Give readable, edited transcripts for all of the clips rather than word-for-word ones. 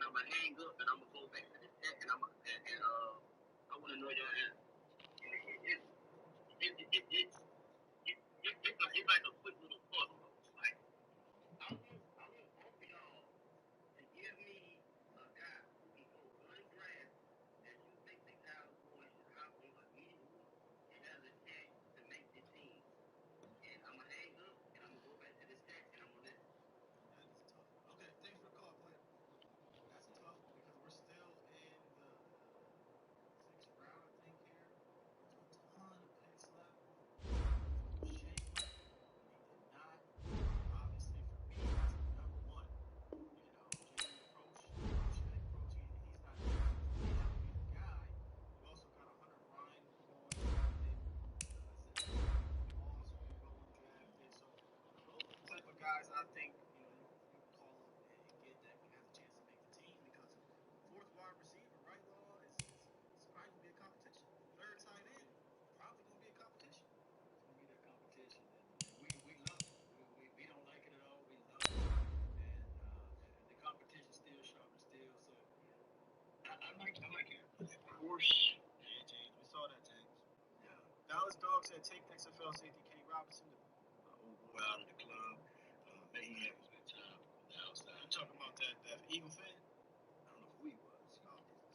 I'm gonna hang up and I'm gonna go back to this tech and I want to know your answer. It's like a quick little puzzle. Like I want y'all to give me a guy who can go undrafted that you think the Cowboys should hop on immediately and has a chance to make the team. And I'm gonna hang up and I'm gonna go back to this tech and I'm gonna listen. That's tough. Okay, thanks for the call, player. That's tough because we're still in the sixth round, I think, here. There's a ton of picks left. Shane went, he did not. Obviously, for me, that's number one. You know, Jalen approach, Shane approach, he's not there. So for me, that would be the guy. You also got a Hunter Ryan going drafted. Moss will go undrafted. So, you know, those are the type of guys I think, you know, you can call up and get that has a chance to make the team because fourth wide receiver, right, Law, it's probably going to be a competition. Third tight end, probably going to be a competition. It's going to be that competition. And we love it. We don't like it at all. We love it. And the competition still sharp and still. So I like it. Whoosh. Yeah, James. We saw that, James. Yeah. Dallas Dogs said take XFL safety Kenny Robinson. Old boy out of the club. Man, he had a good time on the outside. You talking about that Eagle fan? I don't know who he was.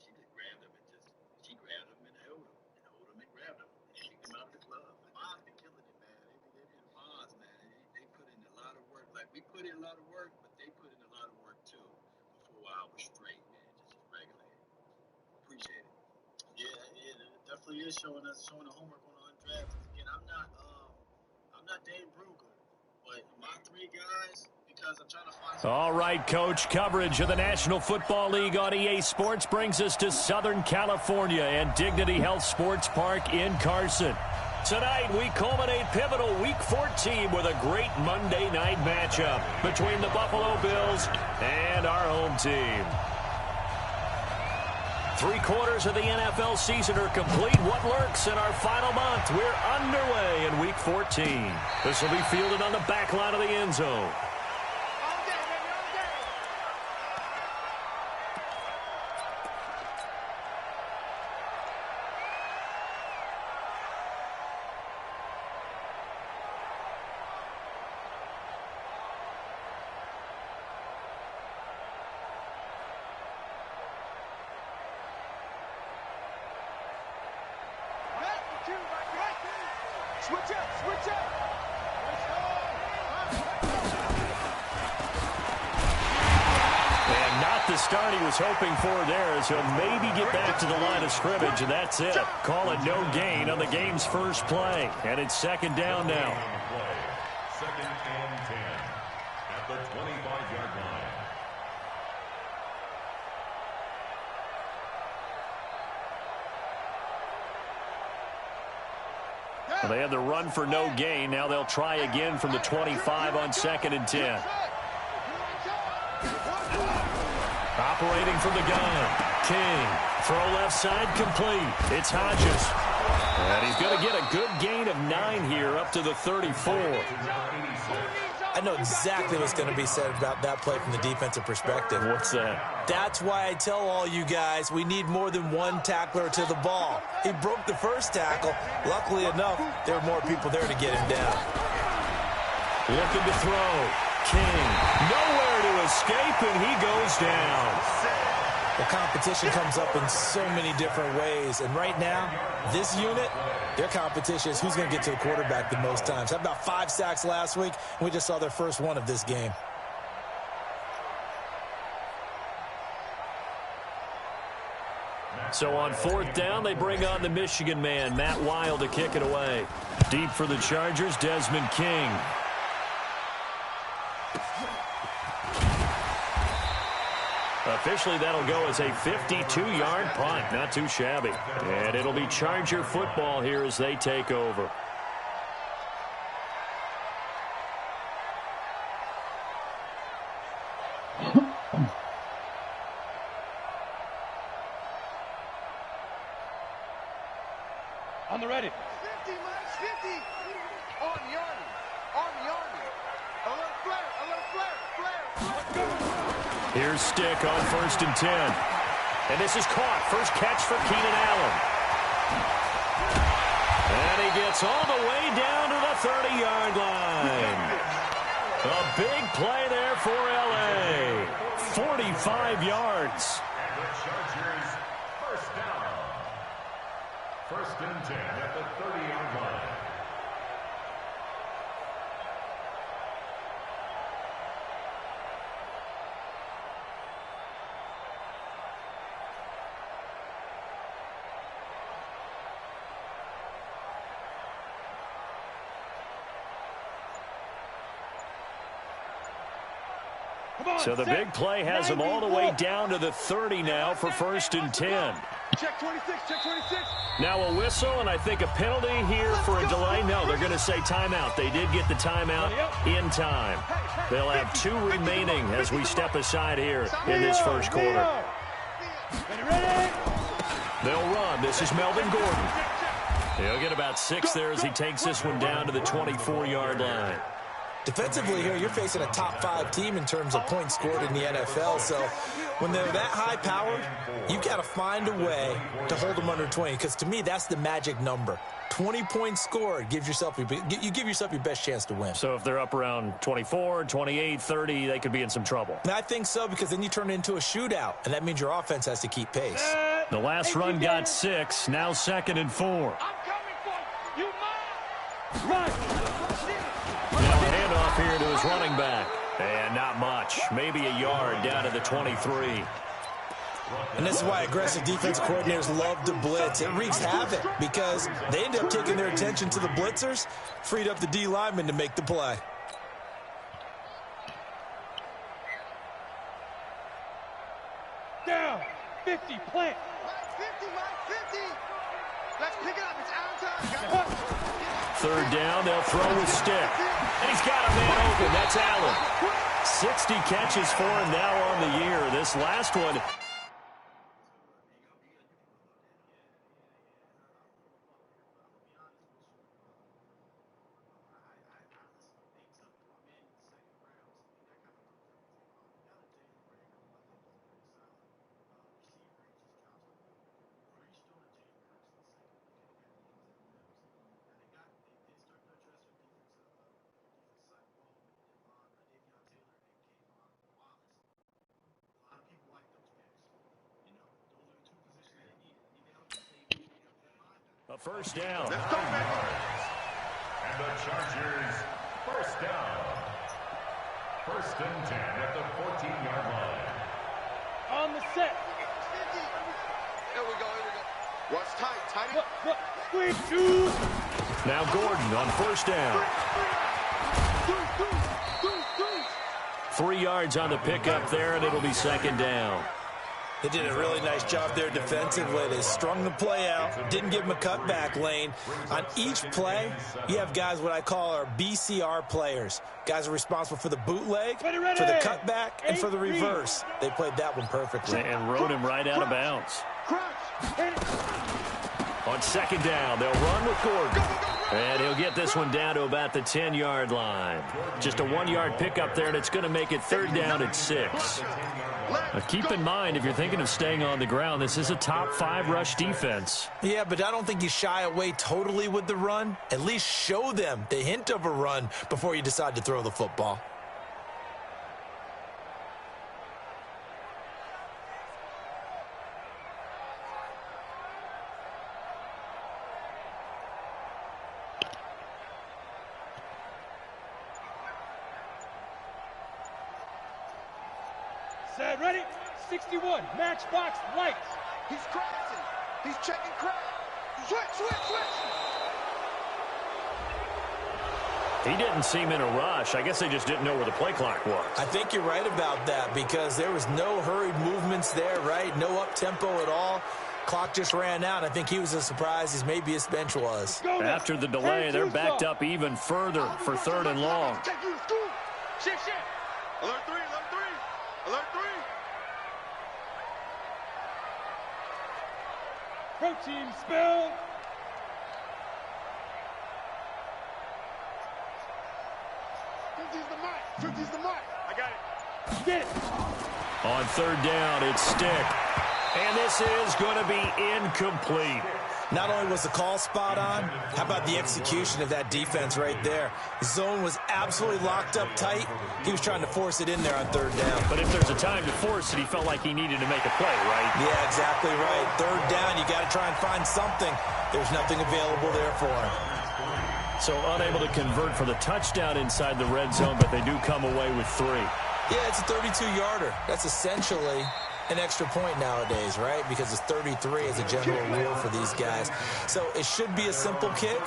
She just grabbed him and she grabbed him and held him and grabbed him and kicked him out of the club. Mons been killing it, man. They did. Mons, man, they put in a lot of work. Like we put in a lot of work, but they put in a lot of work too. For 4 hours straight, man, just regulated. Appreciate it. Yeah, it definitely is showing the homework on the undrafted. Again, I'm not Dave Brugler, but my three guys, because I'm trying to find. All right, Coach. Coverage of the National Football League on EA Sports brings us to Southern California and Dignity Health Sports Park in Carson. Tonight, we culminate pivotal Week 14 with a great Monday night matchup between the Buffalo Bills and our home team. 3/4 of the NFL season are complete. What lurks in our final month? We're underway in Week 14. This will be fielded on the back line of the end zone. The start he was hoping for there as he'll maybe get back to the line of scrimmage, and that's it. Call it no gain on the game's first play, and it's second down now. Second and 10 at the 25-yard line. Well, they had the run for no gain. Now they'll try again from the 25 on second and 10. Operating from the gun, King. Throw left side complete. It's Hodges. And he's going to get a good gain of 9 here up to the 34. I know exactly what's going to be said about that play from the defensive perspective. What's that? That's why I tell all you guys we need more than one tackler to the ball. He broke the first tackle. Luckily enough, there were more people there to get him down. Looking to throw. King. Nowhere to escape, and he goes down. The competition comes up in so many different ways. And right now, this unit, their competition is who's going to get to the quarterback the most times. Had about 5 sacks last week, and we just saw their first one of this game. So on fourth down, they bring on the Michigan man, Matt Wild, to kick it away. Deep for the Chargers, Desmond King. Officially, that'll go as a 52-yard punt. Not too shabby. And it'll be Charger football here as they take over. On the ready. 50, Mike, 50. On the army. On the army. Alert flare, flare. Let's go. Here's Stick on 1st and 10. And this is caught. First catch for Keenan Allen. And he gets all the way down to the 30-yard line. A big play there for L.A. 45 yards. And the Chargers first down. 1st and 10 at the 30-yard line. So the big play has them all the way down to the 30 now for 1st and 10. Check 26, check 26. Now a whistle, and I think a penalty here for a delay. No, they're going to say timeout. They did get the timeout in time. They'll have 2 remaining as we step aside here in this first quarter. They'll run. This is Melvin Gordon. He'll get about 6 there as he takes this one down to the 24-yard line. Defensively here, you're facing a top 5 team in terms of points scored in the NFL. So when they're that high powered, you've got to find a way to hold them under 20. Because to me, that's the magic number. 20 points scored, you give yourself your best chance to win. So if they're up around 24, 28, 30, they could be in some trouble. And I think so, because then you turn it into a shootout, and that means your offense has to keep pace. The last run got 6, now 2nd and 4. I'm coming for you. You must run. Now a handoff here to his running back. And not much. Maybe a yard down to the 23. And this is why aggressive defensive coordinators love to blitz. It wreaks havoc because they end up taking their attention to the blitzers, freed up the D lineman to make the play. Down. 50, plant. Line 50, line 50. Let's pick it up. It's out of time. 3rd down, they'll throw with Stick. And he's got a man open. That's Allen. 60 catches for him now on the year. This last one. A first down. And the Chargers first down. 1st and 10 at the 14-yard line. On the set. Here we go, here we go. What's tight, tight? What? Squeeze, two. Now Gordon on 1st down. 3 yards on the pickup there, and it'll be 2nd down. They did a really nice job there defensively. They strung the play out, didn't give him a cutback lane. On each play, you have guys what I call our BCR players. Guys are responsible for the bootleg, for the cutback, and for the reverse. They played that one perfectly. And rode him right out of bounds. On 2nd down, they'll run with Gordon. And he'll get this one down to about the 10-yard line. Just a 1-yard pickup there, and it's going to make it 3rd down at 6. Now keep in mind, if you're thinking of staying on the ground, this is a top 5 rush defense. Yeah, but I don't think you shy away totally with the run. At least show them the hint of a run before you decide to throw the football. Set, ready? 61, matchbox lights. He's crossing. He's checking crack. Switch, switch, switch. He didn't seem in a rush. I guess they just didn't know where the play clock was. I think you're right about that because there was no hurried movements there, right? No up-tempo at all. Clock just ran out. I think he was as surprised as maybe his bench was. After the delay, they're backed up even further for 3rd and long. Shit, shit. Alert 3, alert 3. Alert 3. Protein spill. Fifty's the mic. 50's the mic. I got it. Get it. On third down, it's Stick. And this is going to be incomplete. Not only was the call spot on, how about the execution of that defense right there? The zone was absolutely locked up tight. He was trying to force it in there on third down. But if there's a time to force it, he felt like he needed to make a play, right? Yeah, exactly right. Third down, you got to try and find something. There's nothing available there for him. So unable to convert for the touchdown inside the red zone, but they do come away with 3. Yeah, it's a 32-yarder. That's essentially an extra point nowadays, right? Because it's 33 as a general rule for these guys. So it should be a simple kick.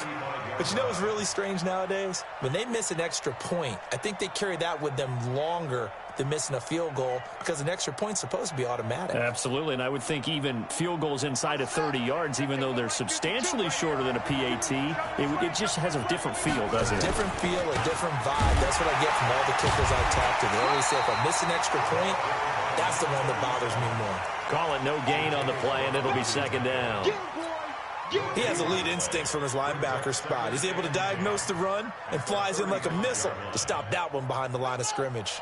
But you know what's really strange nowadays? When they miss an extra point, I think they carry that with them longer than missing a field goal because an extra point's supposed to be automatic. Absolutely, and I would think even field goals inside of 30 yards, even though they're substantially shorter than a PAT, it just has a different feel, doesn't it? A different feel, a different vibe. That's what I get from all the kickers I talk to. They always say if I miss an extra point, that's the one that bothers me more. Call it no gain on the play, and it'll be second down. He has elite instincts from his linebacker spot. He's able to diagnose the run and flies in like a missile to stop that one behind the line of scrimmage.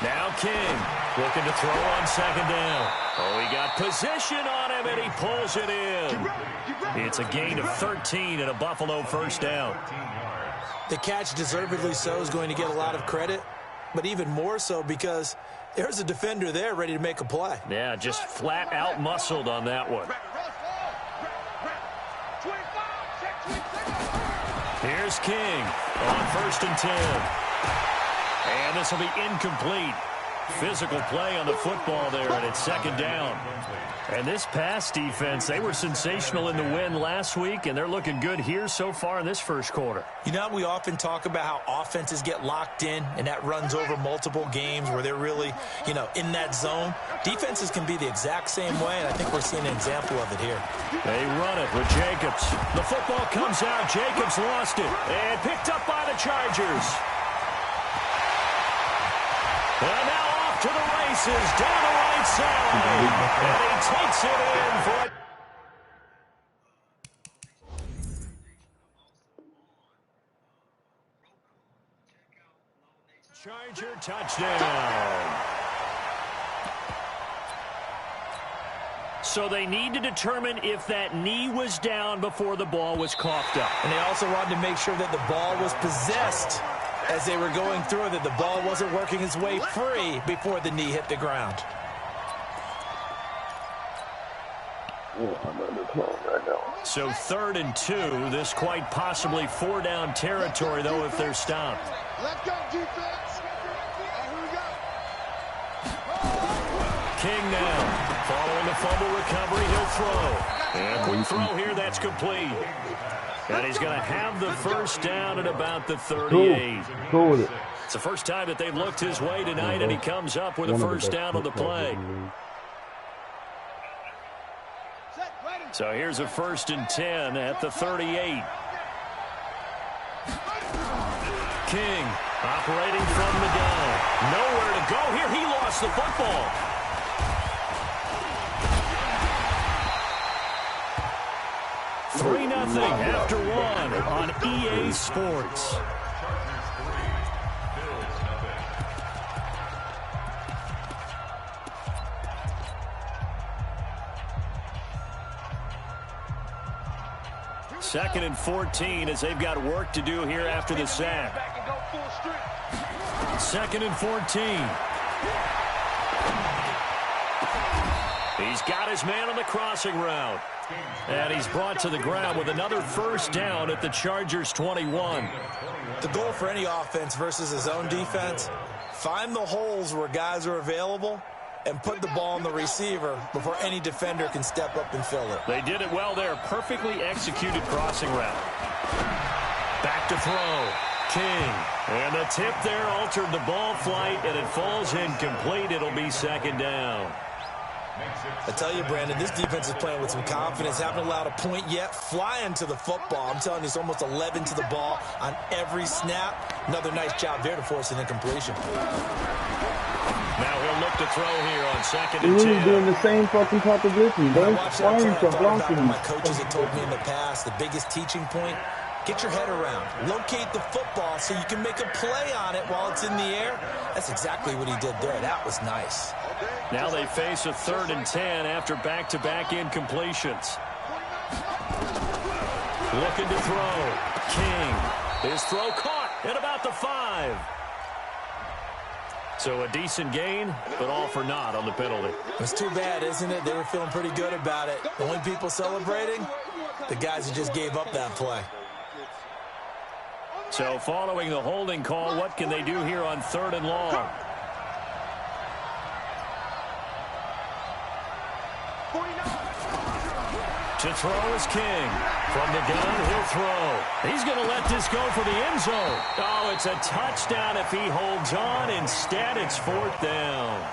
Now King looking to throw on second down. Oh, he got position on him, and he pulls it in. It's a gain of 13 and a Buffalo first down. The catch, deservedly so, is going to get a lot of credit, but even more so because there's a defender there ready to make a play. Yeah, just flat out muscled on that one. Here's King on 1st and 10. And this will be incomplete. Physical play on the football there, and it's second down. And this pass defense, they were sensational in the win last week, and they're looking good here so far in this first quarter. You know, we often talk about how offenses get locked in, and that runs over multiple games where they're really, in that zone. Defenses can be the exact same way, and I think we're seeing an example of it here. They run it with Jacobs. The football comes out. Jacobs lost it and picked up by the Chargers. And now off to the races, down the right side. And he takes it in for it. Charger touchdown. So they need to determine if that knee was down before the ball was coughed up. And they also wanted to make sure that the ball was possessed as they were going through it, that the ball wasn't working its way free before the knee hit the ground. So 3rd and 2, this quite possibly 4-down territory, though, if they're stopped. Let's go, defense. Here we go. King now. Following the fumble recovery, he'll throw. And quick throw here, that's complete. And he's going to have the first down at about the 38. Cool with it. It's the first time that they've looked his way tonight, and he comes up with a first down on the play. So here's a 1st and 10 at the 38. King operating from the gun. Nowhere to go here. He lost the football. Three 3-0 after one on EA Sports. Second and 14 as they've got work to do here after the sack. 2nd and 14. He's got his man on the crossing route. And he's brought to the ground with another first down at the Chargers' 21. The goal for any offense versus his own defense, find the holes where guys are available and put the ball on the receiver before any defender can step up and fill it. They did it well there. Perfectly executed crossing route. Back to throw. King. And the tip there altered the ball flight, and it falls incomplete. It'll be second down. I tell you, Brandon, this defense is playing with some confidence. Haven't allowed a point yet. Flying to the football. I'm telling you, it's almost 11 to the ball on every snap. Another nice job there to force an incompletion. Now he'll look to throw here on 2nd and 10. He's doing the same fucking proposition, bro. Why are you so blocking? My coaches have told me in the past, the biggest teaching point, Get your head around. Locate the football so you can make a play on it while it's in the air. That's exactly what he did there. That was nice. Now they face a 3rd and 10 after back-to-back incompletions. Looking to throw. King. His throw caught at about the 5. So a decent gain, but all for naught on the penalty. It's too bad, isn't it? They were feeling pretty good about it. The only people celebrating, the guys who just gave up that play. So following the holding call, what can they do here on 3rd and long? To throw is King. From the gun, he'll throw. He's going to let this go for the end zone. Oh, it's a touchdown if he holds on. Instead, it's 4th down.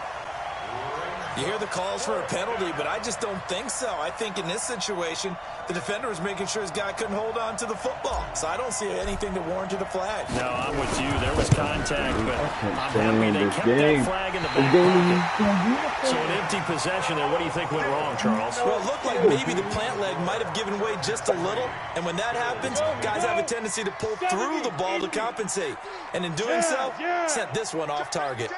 You hear the calls for a penalty, but I just don't think so. I think in this situation, the defender was making sure his guy couldn't hold on to the football. So I don't see anything that warranted a flag. No, I'm with you. There was contact, but I'm happy they kept that flag in the back pocket. So an empty possession there. What do you think went wrong, Charles? Well, it looked like maybe the plant leg might have given way just a little. And when that happens, guys have a tendency to pull through the ball to compensate. And in doing so, sent this one off target.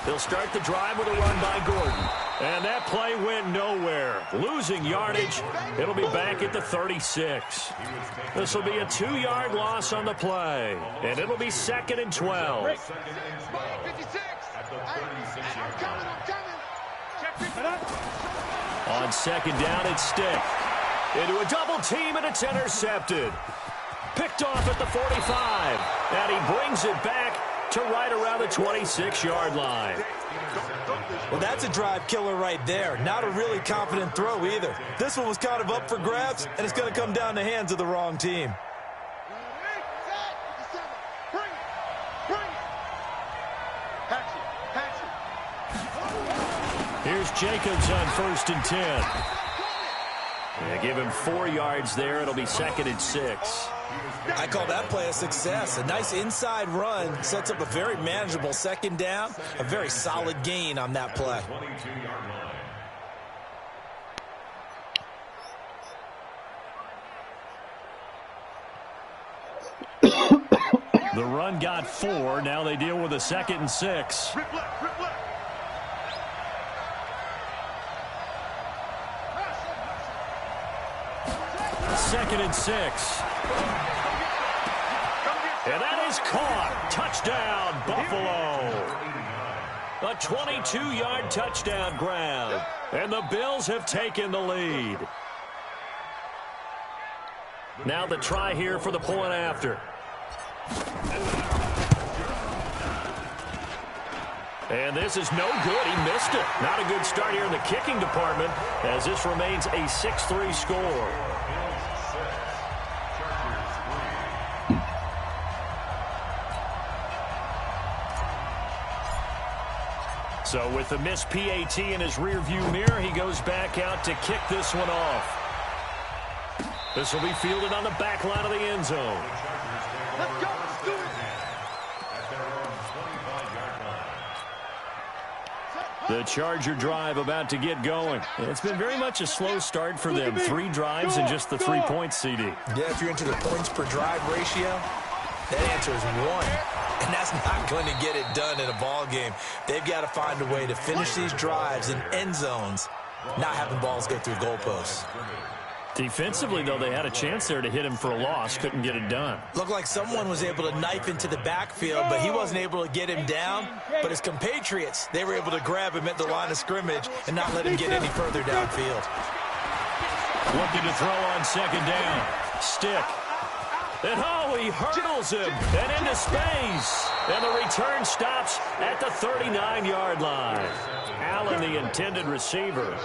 They'll start the drive with a run by Gordon. And that play went nowhere. Losing yardage. It'll be back at the 36. This will be a 2-yard loss on the play. And it'll be 2nd and 12. On 2nd down, it's Stick. Into a double team, and it's intercepted. Picked off at the 45. And he brings it back to right around the 26-yard line. Well, that's a drive killer right there. Not a really confident throw either. This one was kind of up for grabs, and it's going to come down the hands of the wrong team. Here's Jacobs on 1st and 10. They give him 4 yards there. It'll be 2nd and 6. I call that play a success. A nice inside run sets up a very manageable 2nd down. A very solid gain on that play. The run got 4. Now they deal with a 2nd and 6. Second and 6. And that is caught. Touchdown, Buffalo. A 22-yard touchdown grab. And the Bills have taken the lead. Now the try here for the point after. And this is no good. He missed it. Not a good start here in the kicking department as this remains a 6-3 score. So with the missed PAT in his rearview mirror, he goes back out to kick this one off. This will be fielded on the back line of the end zone. Let's go. Let's do it. The Charger drive about to get going. It's been very much a slow start for them. 3 drives and just the 3 points, CD. Yeah, if you're into the points per drive ratio, that answer is 1. And that's not going to get it done in a ball game. They've got to find a way to finish these drives in end zones, not having balls go through goalposts. Defensively, though, they had a chance there to hit him for a loss. Couldn't get it done. Looked like someone was able to knife into the backfield, but he wasn't able to get him down. But his compatriots, they were able to grab him at the line of scrimmage and not let him get any further downfield. Looking to throw on 2nd down. Stick. And oh, he hurdles him and into space. And the return stops at the 39-yard line. Allen, the intended receiver.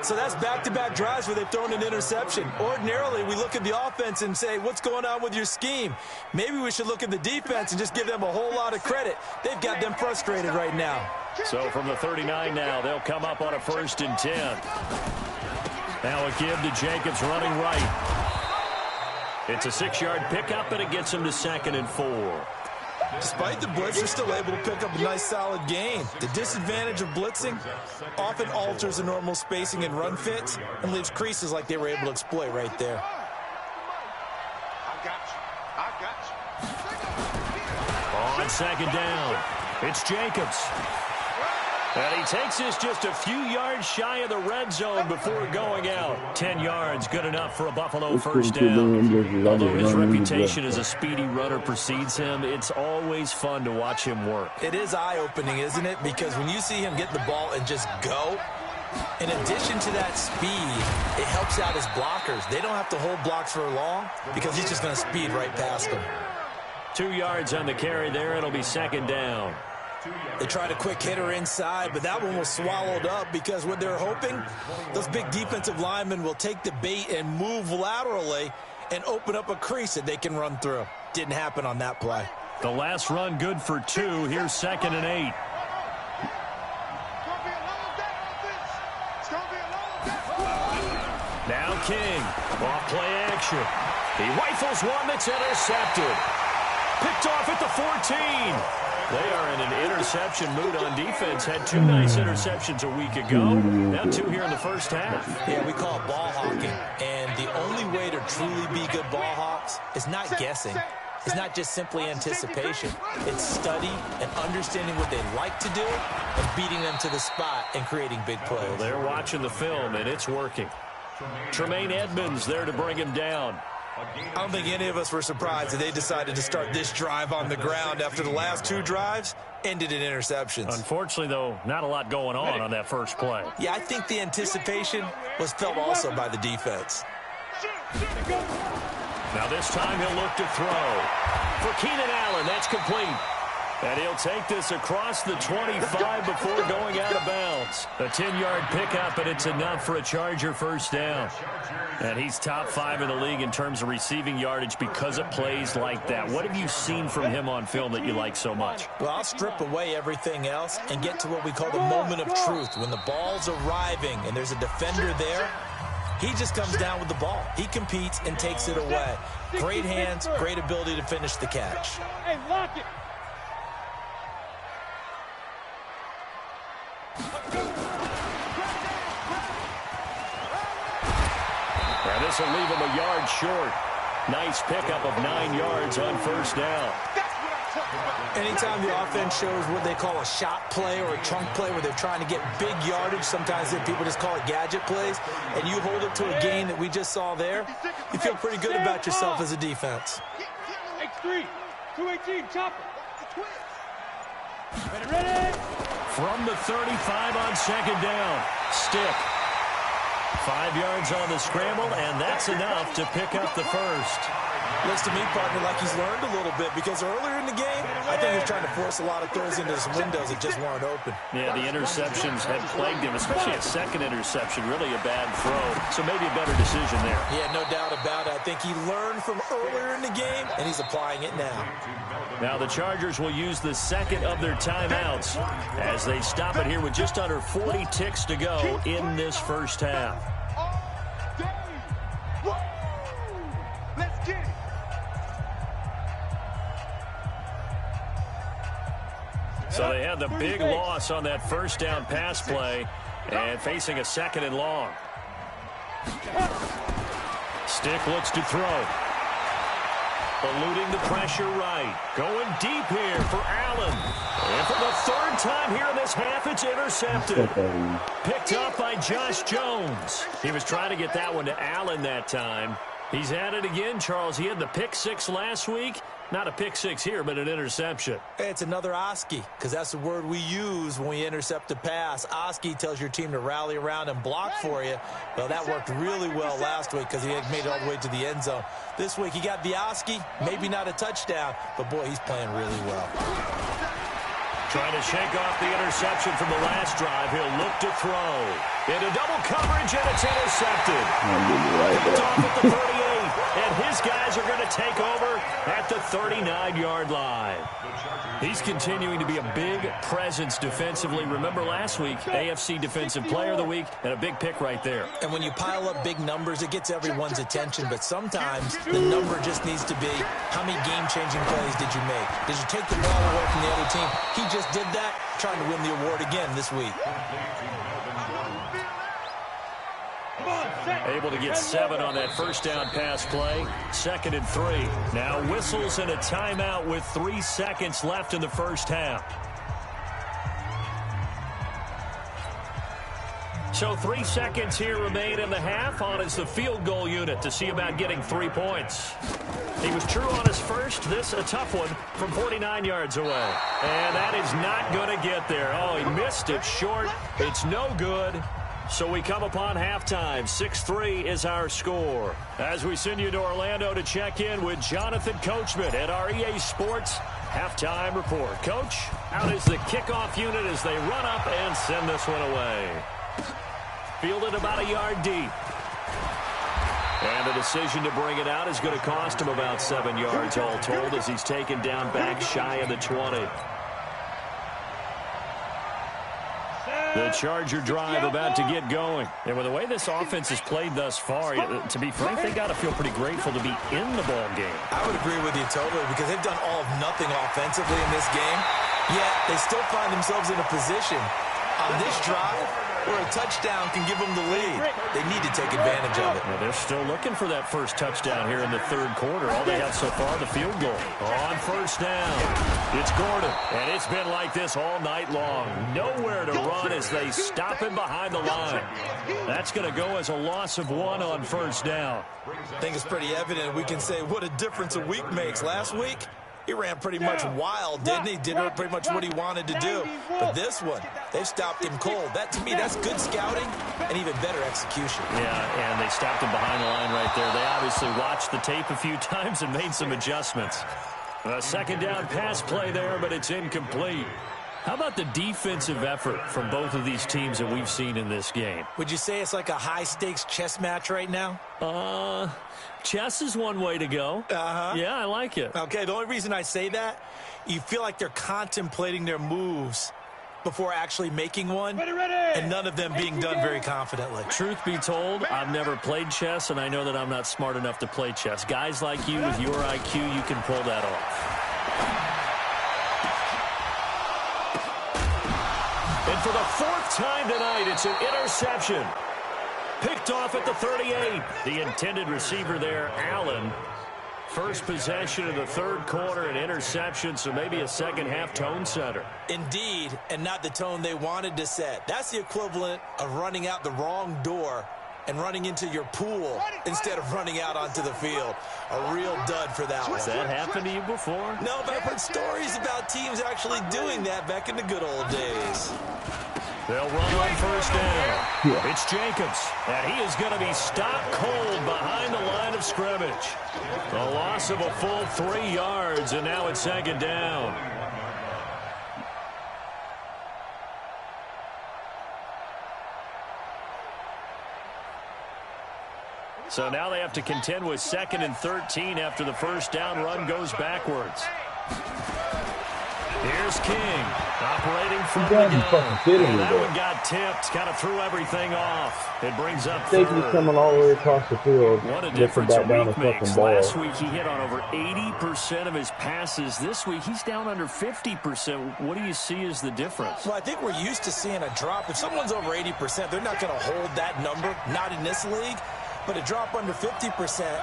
So that's back-to-back drives where they've thrown an interception. Ordinarily, we look at the offense and say, what's going on with your scheme? Maybe we should look at the defense and just give them a whole lot of credit. They've got them frustrated right now. So from the 39 now, they'll come up on a 1st and 10. Now a give to Jacobs running right. It's a 6-yard pickup, and it gets him to 2nd and 4. Despite the blitz, they're still able to pick up a nice solid gain. The disadvantage of blitzing often alters the normal spacing and run fits and leaves creases like they were able to exploit right there. second down. It's Jacobs. And he takes this just a few yards shy of the red zone before going out. 10 yards, good enough for a Buffalo first down. Although his reputation as a speedy runner precedes him, it's always fun to watch him work. It is eye-opening, isn't it? Because when you see him get the ball and just go, in addition to that speed, it helps out his blockers. They don't have to hold blocks for long because he's just going to speed right past them. 2 yards on the carry there. It'll be second down. They tried a quick hitter inside, but that one was swallowed up because what they're hoping, those big defensive linemen will take the bait and move laterally and open up a crease that they can run through. Didn't happen on that play. The last run good for 2. Here's 2nd and 8. Now King, off play action. He rifles one that's intercepted. Picked off at the 14. They are in an interception mood on defense. Had 2 nice interceptions a week ago. Now 2 here in the first half. Yeah, we call it ball hawking. And the only way to truly be good ball hawks is not guessing. It's not just simply anticipation. It's study and understanding what they like to do and beating them to the spot and creating big plays. Well, they're watching the film, and it's working. Tremaine Edmonds there to bring him down. I don't think any of us were surprised that they decided to start this drive on the ground after the last 2 drives ended in interceptions. Unfortunately, though, not a lot going on that first play. Yeah, I think the anticipation was felt also by the defense. Now this time he'll look to throw. For Keenan Allen, that's complete. And he'll take this across the 25 before going out of bounds. A 10-yard pickup, and it's enough for a Charger first down. And he's top 5 in the league in terms of receiving yardage because of plays like that. What have you seen from him on film that you like so much? Well, I'll strip away everything else and get to what we call the moment of truth. When the ball's arriving and there's a defender there, he just comes down with the ball. He competes and takes it away. Great hands, great ability to finish the catch. Hey, lock it. And this will leave him a yard short. Nice pickup of 9 yards on first down. Anytime the offense shows what they call a shot play or a trunk play where they're trying to get big yardage, sometimes people just call it gadget plays, and you hold it to a gain that we just saw there, you feel pretty good about yourself as a defense. X3, 218, chopper. Ready. From the 35 on second down. Stick. 5 yards on the scramble, and that's enough to pick up the first. Looks to me, partner, like he's learned a little bit because earlier in the game, I think he was trying to force a lot of throws into some windows that just weren't open. Yeah, the interceptions had plagued him, especially a second interception, really a bad throw. So maybe a better decision there. Yeah, no doubt about it. I think he learned from earlier in the game, and he's applying it now. Now the Chargers will use the second of their timeouts as they stop it here with just under 40 ticks to go in this first half. Let's get it. So they had the big loss on that first down pass play and facing a 2nd and long. Stick looks to throw. Eluding the pressure right. Going deep here for Allen. And for the 3rd time here in this half, it's intercepted. Picked up by Josh Jones. He was trying to get that one to Allen that time. He's at it again, Charles. He had the pick 6 last week. Not a pick 6 here, but an interception. It's another Oski, because that's the word we use when we intercept a pass. Oski tells your team to rally around and block for you. Well, that worked really well last week because he had made it all the way to the end zone. This week he got the Oski, maybe not a touchdown, but boy, he's playing really well. Trying to shake off the interception from the last drive. He'll look to throw. Into double coverage, and it's intercepted. Picked off at the 38, and his guys are going to take over at the 39-yard line. He's continuing to be a big presence defensively. Remember last week, AFC Defensive Player of the Week, and a big pick right there. And when you pile up big numbers, it gets everyone's attention, but sometimes the number just needs to be, how many game-changing plays did you make? Did you take the ball away from the other team? He just did that, trying to win the award again this week. Able to get 7 on that first down pass play. 2nd and 3. Now whistles and a timeout with 3 seconds left in the first half. So 3 seconds here remain in the half. On is the field goal unit to see about getting 3 points. He was true on his first. This a tough one from 49 yards away. And that is not going to get there. Oh, he missed it short. It's no good. So we come upon halftime. 6-3 is our score. As we send you to Orlando to check in with Jonathan Coachman at our EA Sports Halftime Report. Coach, out is the kickoff unit as they run up and send this one away. Fielded about a yard deep. And the decision to bring it out is going to cost him about 7 yards all told as he's taken down back shy of the 20. The Charger drive about to get going. And with the way this offense has played thus far, to be frank, they got to feel pretty grateful to be in the ball game. I would agree with you totally because they've done all of nothing offensively in this game, yet they still find themselves in a position on this drive where a touchdown can give them the lead. They need to take advantage of it. Well, they're still looking for that first touchdown here in the third quarter. All they have so far, the field goal. On first down, it's Gordon. And it's been like this all night long. Nowhere to run as they stop him behind the line. That's going to go as a loss of 1 on first down. I think it's pretty evident. We can say what a difference a week makes. Last week, he ran pretty much wild, didn't he? Did pretty much what he wanted to do. But this one, they've stopped him cold. That, to me, that's good scouting and even better execution. Yeah, and they stopped him behind the line right there. They obviously watched the tape a few times and made some adjustments. A second down pass play there, but it's incomplete. How about the defensive effort from both of these teams that we've seen in this game? Would you say it's like a high-stakes chess match right now? Chess is one way to go. Yeah, I like it. Okay, the only reason I say that, you feel like they're contemplating their moves before actually making one, and none of them being done very confidently. Truth be told, I've never played chess, and I know that I'm not smart enough to play chess. Guys like you with your IQ, you can pull that off. And for the 4th time tonight, it's an interception. Picked off at the 38. The intended receiver there, Allen. First possession of the third quarter, an interception, so maybe a second-half tone setter. Indeed, and not the tone they wanted to set. That's the equivalent of running out the wrong door and running into your pool instead of running out onto the field. A real dud for that one. Has that happened to you before? No, but I've heard stories about teams actually doing that back in the good old days. They'll run on first down. It's Jacobs, and he is going to be stopped cold behind the line of scrimmage. A loss of a full 3 yards, and now it's second down. So now they have to contend with 2nd and 13 after the first down run goes backwards. Here's King, operating from the gun. That one got tipped, kind of threw everything off. It brings up third. Coming all the way across the field. What a difference a week makes. Last week he hit on over 80% of his passes. This week he's down under 50%. What do you see as the difference? Well, I think we're used to seeing a drop. If someone's over 80%, they're not going to hold that number, not in this league. But a drop under 50%,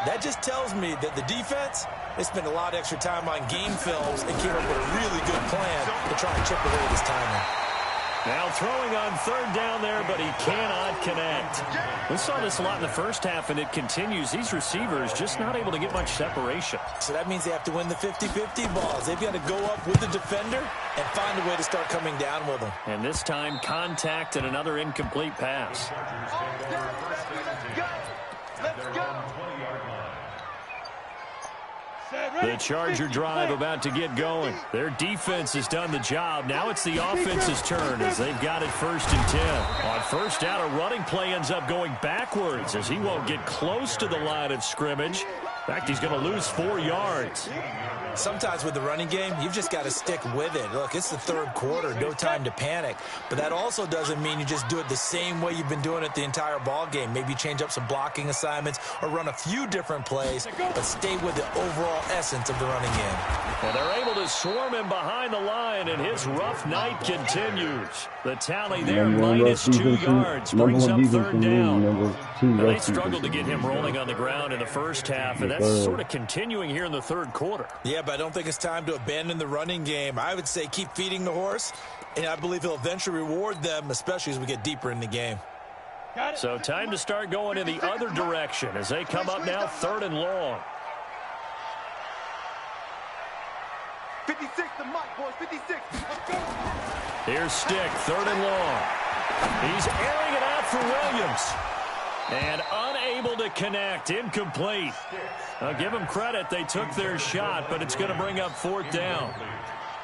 that just tells me that the defense, they spent a lot of extra time on game films and came up with a really good plan to try and chip away at his timing. Now throwing on third down there, but he cannot connect. We saw this a lot in the first half, and it continues. These receivers just not able to get much separation. So that means they have to win the 50-50 balls. They've got to go up with the defender and find a way to start coming down with them. And this time, contact and another incomplete pass. The Charger drive about to get going. Their defense has done the job. Now it's the offense's turn as they've got it 1st and 10. On first down, a running play ends up going backwards as he won't get close to the line of scrimmage. In fact, he's going to lose 4 yards. Sometimes with the running game, you've just got to stick with it. Look, it's the third quarter, no time to panic. But that also doesn't mean you just do it the same way you've been doing it the entire ball game. Maybe change up some blocking assignments or run a few different plays, but stay with the overall essence of the running game. And they're able to swarm him behind the line, and his rough night continues. The tally there, minus 2 yards, brings up third down. Now, they struggled to get him rolling on the ground in the first half, and that's sort of continuing here in the third quarter. Yeah, but I don't think it's time to abandon the running game. I would say keep feeding the horse, and I believe he'll eventually reward them, especially as we get deeper in the game. So time to start going in the other direction as they come up now, 3rd and long. 56 to Mike, boys, 56. Let's go. Here's Stick, 3rd and long. He's airing it out for Williams. And unable to connect, incomplete. I'll give them credit, they took their shot, but it's going to bring up 4th down.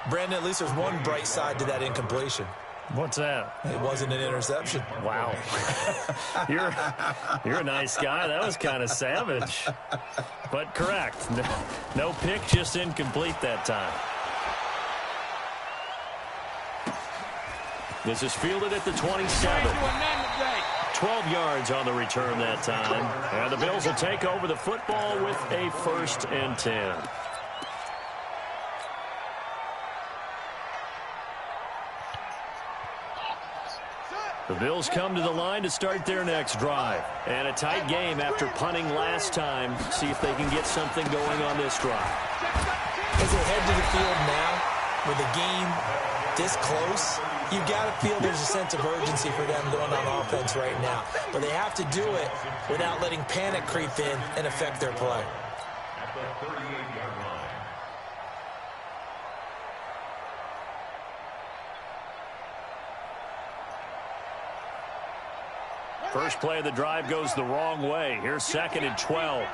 Brandon, at least there's one bright side to that incompletion. What's that? It wasn't an interception. Wow. You're a nice guy. That was kind of savage. But correct. No pick, just incomplete that time. This is fielded at the 27. 12 yards on the return that time. And the Bills will take over the football with a 1st and 10. The Bills come to the line to start their next drive. And a tight game after punting last time. See if they can get something going on this drive. As they head to the field now, with the game this close, you've got to feel there's a sense of urgency for them going on offense right now. But they have to do it without letting panic creep in and affect their play. At the 38-yard line. First play of the drive goes the wrong way. Here's 2nd and 12.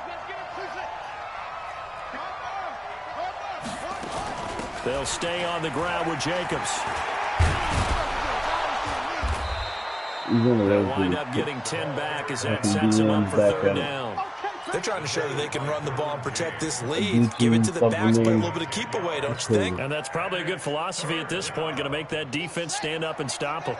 They'll stay on the ground with Jacobs. They'll wind up getting 10 back as that sets him up for 3rd down. They're trying to show that they can run the ball and protect this lead. Give it to the backs, play a little bit of keep away, don't you think? And that's probably a good philosophy at this point, going to make that defense stand up and stop them.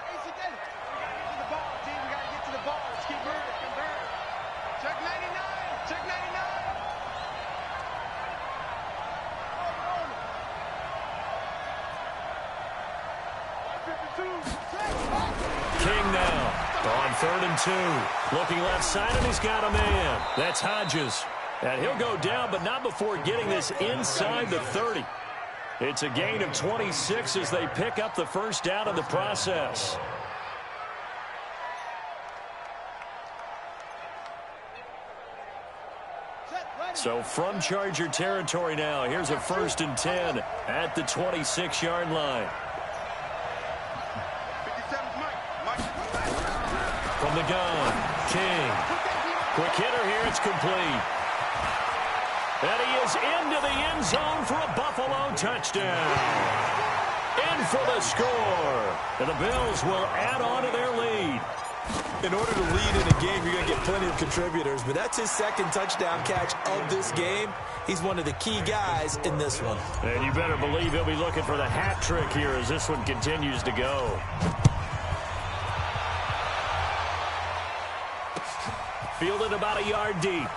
King now on 3rd and 2. Looking left side, and he's got a man. That's Hodges. And he'll go down, but not before getting this inside the 30. It's a gain of 26 as they pick up the 1st down in the process. So from Charger territory now, here's a 1st and 10 at the 26-yard line. From the gun, King. Quick hitter here, it's complete. And he is into the end zone for a Buffalo touchdown. In for the score. And the Bills will add on to their lead. In order to lead in a game, you're going to get plenty of contributors, but that's his 2nd touchdown catch of this game. He's one of the key guys in this one. And you better believe he'll be looking for the hat trick here as this one continues to go. Fielded about a yard deep.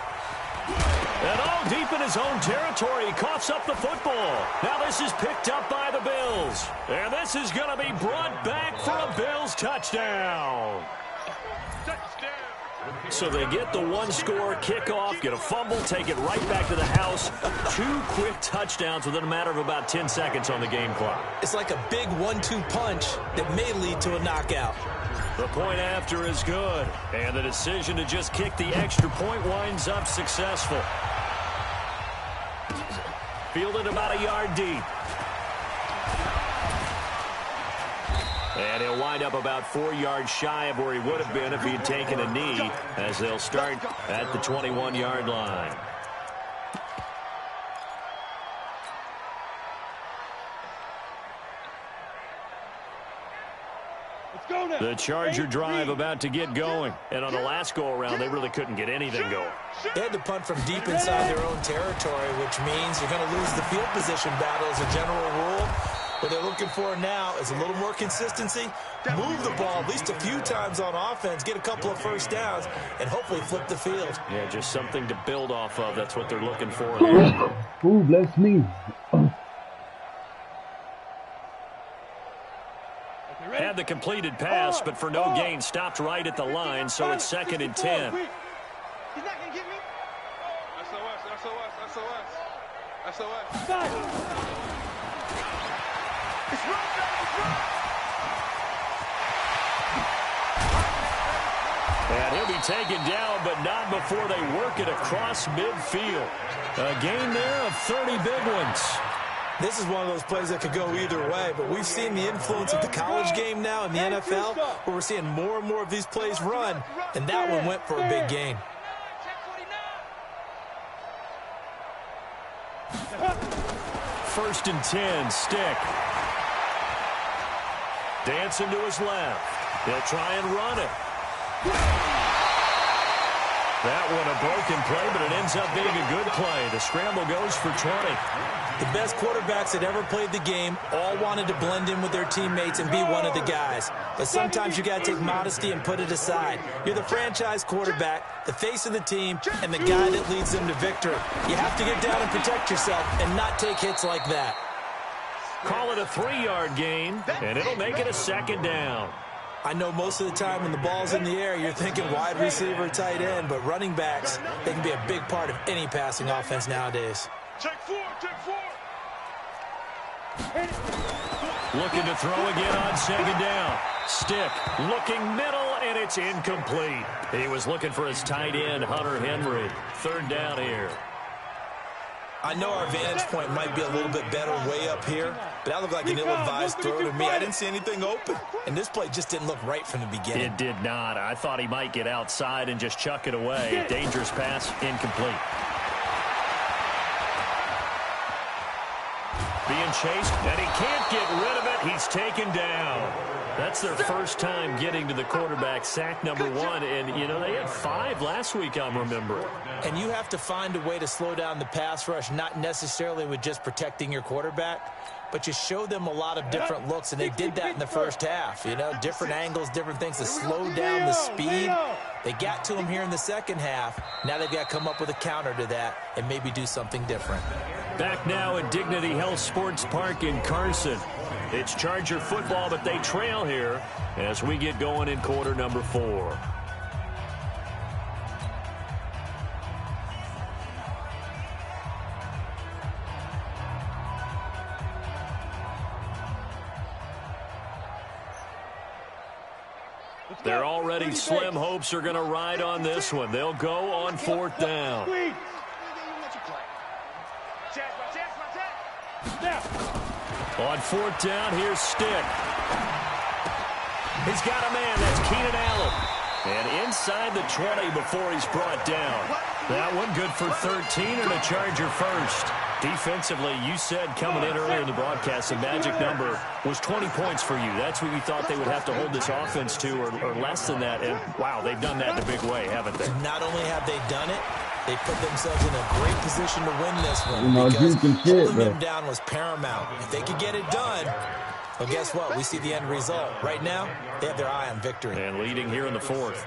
And all deep in his own territory. He coughs up the football. Now this is picked up by the Bills. And this is going to be brought back for a Bills touchdown. So they get the 1-score kickoff, get a fumble, take it right back to the house. 2 quick touchdowns within a matter of about 10 seconds on the game clock. It's like a big 1-2 punch that may lead to a knockout. The point after is good, and the decision to just kick the extra point winds up successful. Fielded about a yard deep. And he'll wind up about 4 yards shy of where he would have been if he had taken a knee, as they'll start at the 21-yard line. The Charger drive about to get going. And on the last go-around, they really couldn't get anything going. They had to punt from deep inside their own territory, which means you're going to lose the field position battle as a general rule. What they're looking for now is a little more consistency, move the ball at least a few times on offense, get a couple of first downs, and hopefully flip the field. Yeah, just something to build off of. That's what they're looking for. Ooh, bless me. Had the completed pass, but for no gain, stopped right at the line, so it's 2nd and 10. He's not going to get me. SOS. It's run, And he'll be taken down, but not before they work it across midfield. A gain there of 30 big ones. This is one of those plays that could go either way, but we've seen the influence of the college game now in the NFL, where we're seeing more and more of these plays run, and that one went for a big gain. First and 10, Stick. Dancing to his left. He'll try and run it. That one a broken play, but it ends up being a good play. The scramble goes for 20. The best quarterbacks that ever played the game all wanted to blend in with their teammates and be one of the guys. But sometimes you got to take modesty and put it aside. You're the franchise quarterback, the face of the team, and the guy that leads them to victory. You have to get down and protect yourself and not take hits like that. Call it a 3-yard gain, and it'll make it a 2nd down. I know most of the time when the ball's in the air, you're thinking wide receiver, tight end, but running backs, they can be a big part of any passing offense nowadays. Take four. Looking to throw again on 2nd down. Stick looking middle, and it's incomplete. He was looking for his tight end, Hunter Henry. 3rd down here. I know our vantage point might be a little bit better way up here, but that looked like an ill-advised throw to me. I didn't see anything open, and this play just didn't look right from the beginning. It did not. I thought he might get outside and just chuck it away. Dangerous pass, incomplete. Being chased, and he can't get rid of it. He's taken down. That's their first time getting to the quarterback, sack number 1. And, you know, they had 5 last week, I'm remembering. And you have to find a way to slow down the pass rush, not necessarily with just protecting your quarterback, but you show them a lot of different looks, and they did that in the first half. You know, different angles, different things to slow down the speed. They got to him here in the second half. Now they've got to come up with a counter to that and maybe do something different. Back now at Dignity Health Sports Park in Carson. It's Charger football, but they trail here as we get going in quarter number 4. Their already slim hopes are going to ride on this one. They'll go on 4th down. On 4th down, here's Stick. He's got a man. That's Keenan Allen. And inside the 20 before he's brought down. That one good for 13 and a Charger first. Defensively, you said coming in earlier in the broadcast, the magic number was 20 points for you. That's what you thought they would have to hold this offense to, or less than that. And, wow, they've done that in a big way, haven't they? Not only have they done it, they put themselves in a great position to win this one. You know, because holding them down was paramount. If they could get it done, well, guess what? We see the end result. Right now, they have their eye on victory. And leading here in the 4th.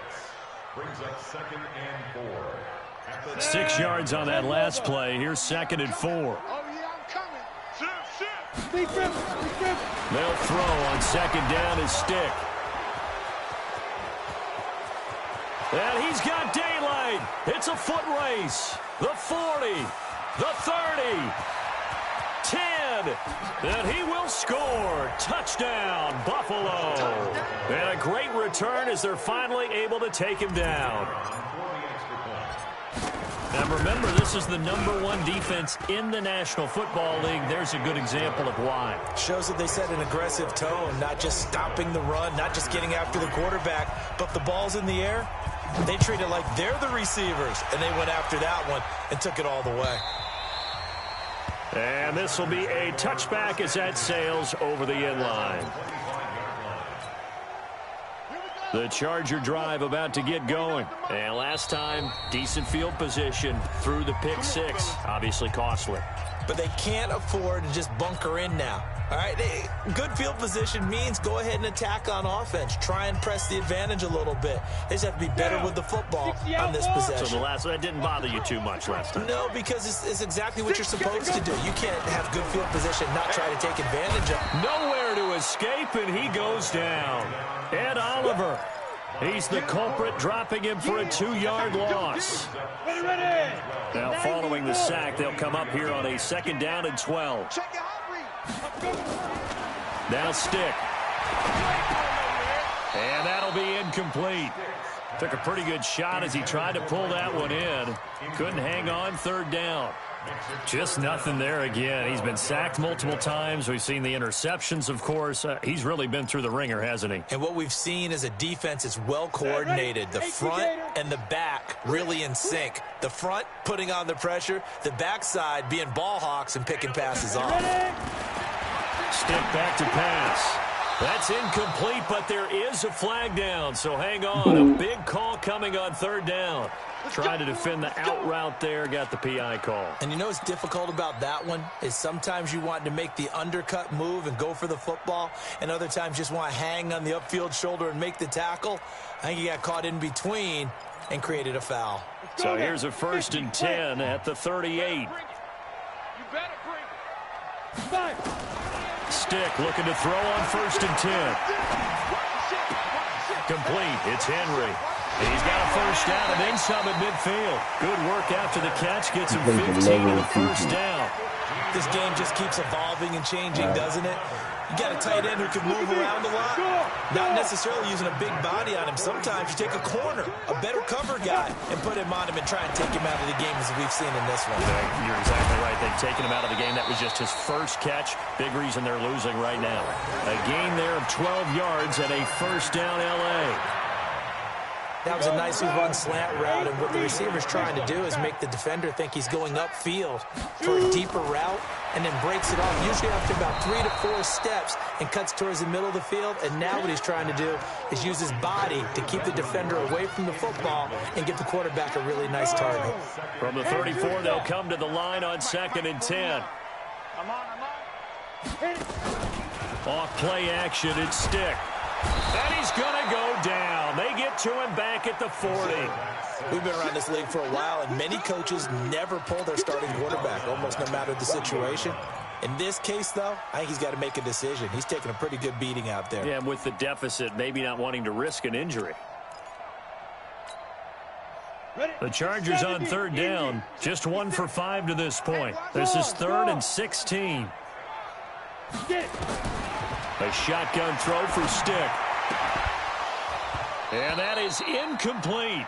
Brings up 2nd and 4. 6 yards on that last play. Here's 2nd and 4. Oh, yeah, I'm coming. They'll throw on 2nd down as Stick. And he's got daylight. It's a foot race. The 40, the 30, 10, and he will score. Touchdown, Buffalo. And a great return as they're finally able to take him down. And remember, this is the #1 defense in the National Football League. There's a good example of why. Shows that they set an aggressive tone, not just stopping the run, not just getting after the quarterback, but the ball's in the air. They treat it like they're the receivers, and they went after that one and took it all the way. And this will be a touchback as that sails over the end line. The Charger drive about to get going. And last time, decent field position through the pick six. Obviously costly. But they can't afford to just bunker in now. All right, good field position means go ahead and attack on offense. Try and press the advantage a little bit. They just have to be better with the football on this possession. So that didn't bother you too much last time? No, because it's exactly what you're supposed to do. You can't have good field position and not try to take advantage of it. Nowhere to escape, and he goes down. Ed Oliver. He's the culprit, dropping him for a 2-yard loss. Now, following the sack, they'll come up here on a 2nd down and 12. Now Stick. And that'll be incomplete. Took a pretty good shot as he tried to pull that one in. Couldn't hang on 3rd down. Just nothing there again. He's been sacked multiple times. We've seen the interceptions, of course. He's really been through the ringer, hasn't he? And what we've seen is a defense that's well coordinated. The front and the back really in sync. The front putting on the pressure. The backside being ball hawks and picking passes off. Stick back to pass. That's incomplete, but there is a flag down. So hang on. A big call coming on 3rd down. Tried to defend the out route there, got the PI call. And you know what's difficult about that one is sometimes you want to make the undercut move and go for the football, and other times you just want to hang on the upfield shoulder and make the tackle. I think he got caught in between and created a foul. So here's a 1st and 10 at the 38. Stick looking to throw on 1st and 10. Complete. It's Henry. He's got a 1st down and then some at midfield. Good work after the catch. Gets him 15 and a 1st down. This game just keeps evolving and changing, doesn't it? You got a tight end who can move around a lot. Not necessarily using a big body on him. Sometimes you take a corner, a better cover guy, and put him on him and try and take him out of the game as we've seen in this one. Yeah, you're exactly right. They've taken him out of the game. That was just his 1st catch. Big reason they're losing right now. A gain there of 12 yards and a 1st down L.A. That was a nicely run slant route, and what the receiver's trying to do is make the defender think he's going upfield for a deeper route and then breaks it off, usually after about 3 to 4 steps, and cuts towards the middle of the field. And now what he's trying to do is use his body to keep the defender away from the football and get the quarterback a really nice target. From the 34, they'll come to the line on 2nd and 10. Off play action, it's Stick. And he's going to go down. They get to him back at the 40. We've been around this league for a while, and many coaches never pull their starting quarterback, almost no matter the situation. In this case, though, I think he's got to make a decision. He's taking a pretty good beating out there. Yeah, with the deficit, maybe not wanting to risk an injury. The Chargers on 3rd down, just 1 for 5 to this point. This is 3rd and 16. A shotgun throw for Stick. And that is incomplete.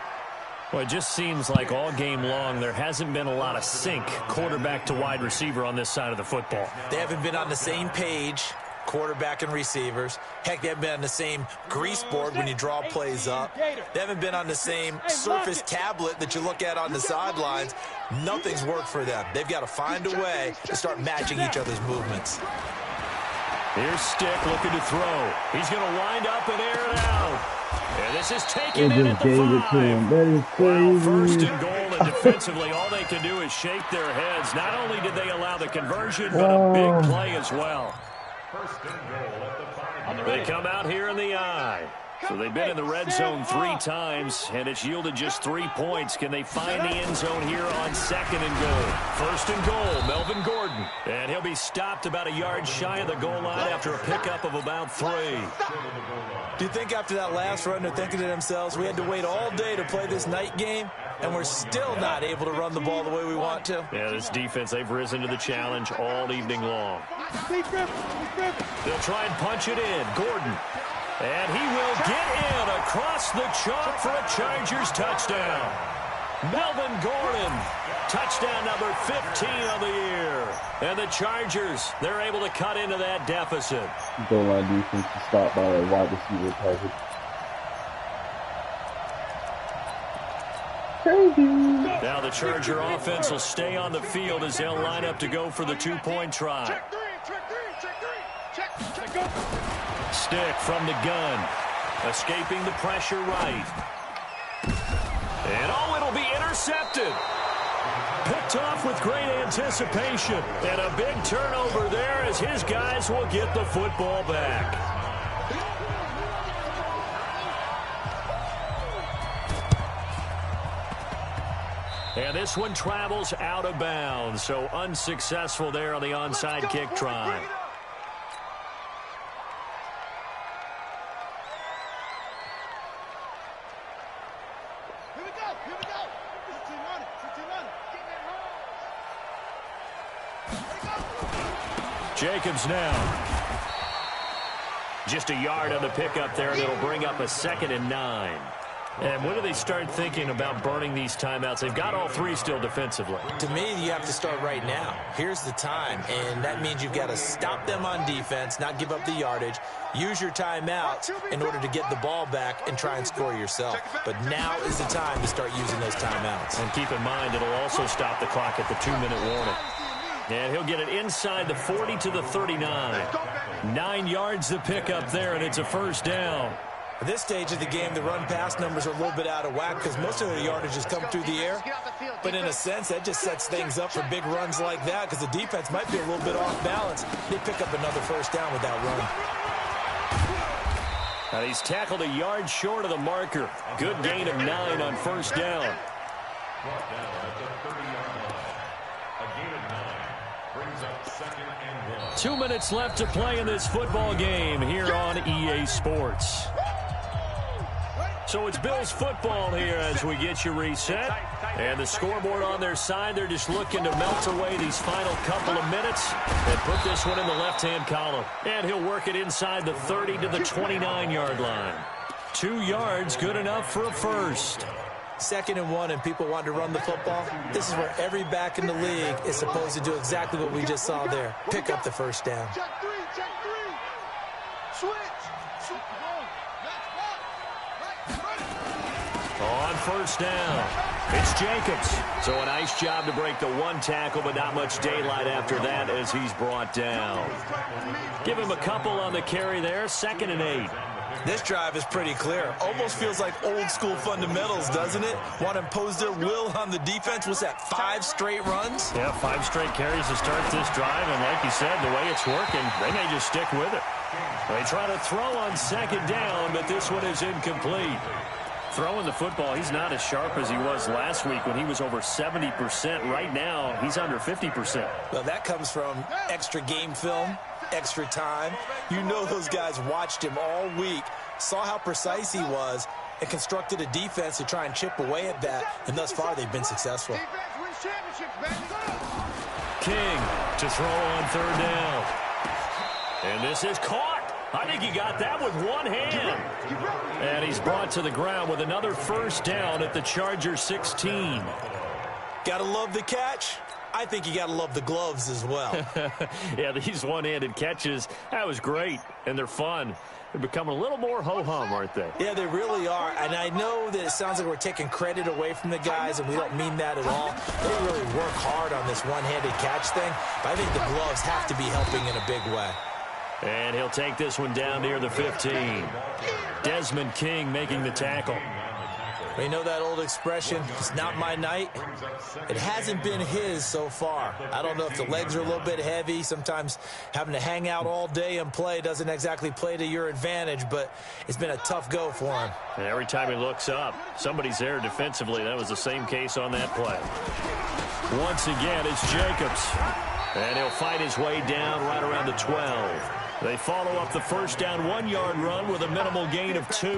Well, it just seems like all game long there hasn't been a lot of sync quarterback to wide receiver on this side of the football. They haven't been on the same page, quarterback and receivers. Heck, they haven't been on the same grease board when you draw plays up. They haven't been on the same surface tablet that you look at on the sidelines. Nothing's worked for them. They've got to find a way to start matching each other's movements. Here's Stick looking to throw. He's going to wind up and air it out. And this is taken in at the 5. That is crazy. Wow, 1st and goal, and defensively all they can do is shake their heads. Not only did they allow the conversion, but a big play as well. 1st and goal at the 5. They come out here in the eye. So they've been in the red zone 3 times, and it's yielded just 3 points. Can they find the end zone here on 2nd and goal? 1st and goal, Melvin Gordon. And he'll be stopped about a yard shy of the goal line after a pickup of about 3. Do you think after that last run they're thinking to themselves, we had to wait all day to play this night game, and we're still not able to run the ball the way we want to? Yeah, this defense, they've risen to the challenge all evening long. They'll try and punch it in. Gordon. And he will get in across the chalk for a Chargers touchdown. Melvin Gordon, touchdown number 15 of the year. And the Chargers, they're able to cut into that deficit. Goal line defense to stop by a wide receiver target. Crazy. Now the Charger offense will stay on the field as they'll line up to go for the 2-point try. Stick from the gun. Escaping the pressure right. And, oh, it'll be intercepted. Picked off with great anticipation. And a big turnover there as his guys will get the football back. And this one travels out of bounds. So unsuccessful there on the onside kick try. Here we go. Here we go. This is team running. This is team running. Get that home. Jacobs now. Just a yard on the pickup there, and it'll bring up a 2nd and 9. And when do they start thinking about burning these timeouts? They've got all three still defensively. To me, you have to start right now. Here's the time, and that means you've got to stop them on defense, not give up the yardage, use your timeout in order to get the ball back and try and score yourself. But now is the time to start using those timeouts. And keep in mind, it'll also stop the clock at the 2-minute warning. And he'll get it inside the 40 to the 39. 9 yards to pick up there, and it's a first down. At this stage of the game, the run-pass numbers are a little bit out of whack because most of the yardage has come through the air. But in a sense, that just sets things up for big runs like that because the defense might be a little bit off balance. They pick up another first down with that run. Now he's tackled a yard short of the marker. Good gain of 9 on first down. 2 minutes left to play in this football game here on EA Sports. So it's Bills football here as we get you reset. And the scoreboard on their side, they're just looking to melt away these final couple of minutes and put this one in the left-hand column. And he'll work it inside the 30 to the 29-yard line. 2 yards, good enough for a first. 2nd and 1 and people want to run the football. This is where every back in the league is supposed to do exactly what we just saw there. Pick up the first down. Check 3. Check 3. Switch. On first down, it's Jacobs. So a nice job to break the one tackle, but not much daylight after that as he's brought down. Give him a couple on the carry there, 2nd and 8. This drive is pretty clear. Almost feels like old school fundamentals, doesn't it? Want to impose their will on the defense. Was that 5 straight runs? Yeah, 5 straight carries to start this drive. And like you said, the way it's working, they may just stick with it. They try to throw on 2nd down, but this one is incomplete. Throwing the football, he's not as sharp as he was last week when he was over 70%. Right now, he's under 50%. Well, that comes from extra game film, extra time. You know those guys watched him all week, saw how precise he was, and constructed a defense to try and chip away at that. And thus far, they've been successful. King to throw on 3rd down. And this is caught. I think he got that with one hand. And he's brought to the ground with another first down at the Chargers 16. Gotta love the catch. I think you gotta love the gloves as well. Yeah, these one-handed catches, that was great, and they're fun. They're becoming a little more ho-hum, aren't they? Yeah, they really are. And I know that it sounds like we're taking credit away from the guys, and we don't mean that at all. They really work hard on this one-handed catch thing, but I think the gloves have to be helping in a big way. And he'll take this one down near the 15. Desmond King making the tackle. You know that old expression, it's not my night? It hasn't been his so far. I don't know if the legs are a little bit heavy. Sometimes having to hang out all day and play doesn't exactly play to your advantage, but it's been a tough go for him. And every time he looks up, somebody's there defensively. That was the same case on that play. Once again, it's Jacobs. And he'll fight his way down right around the 12. They follow up the first down 1-yard run with a minimal gain of 2.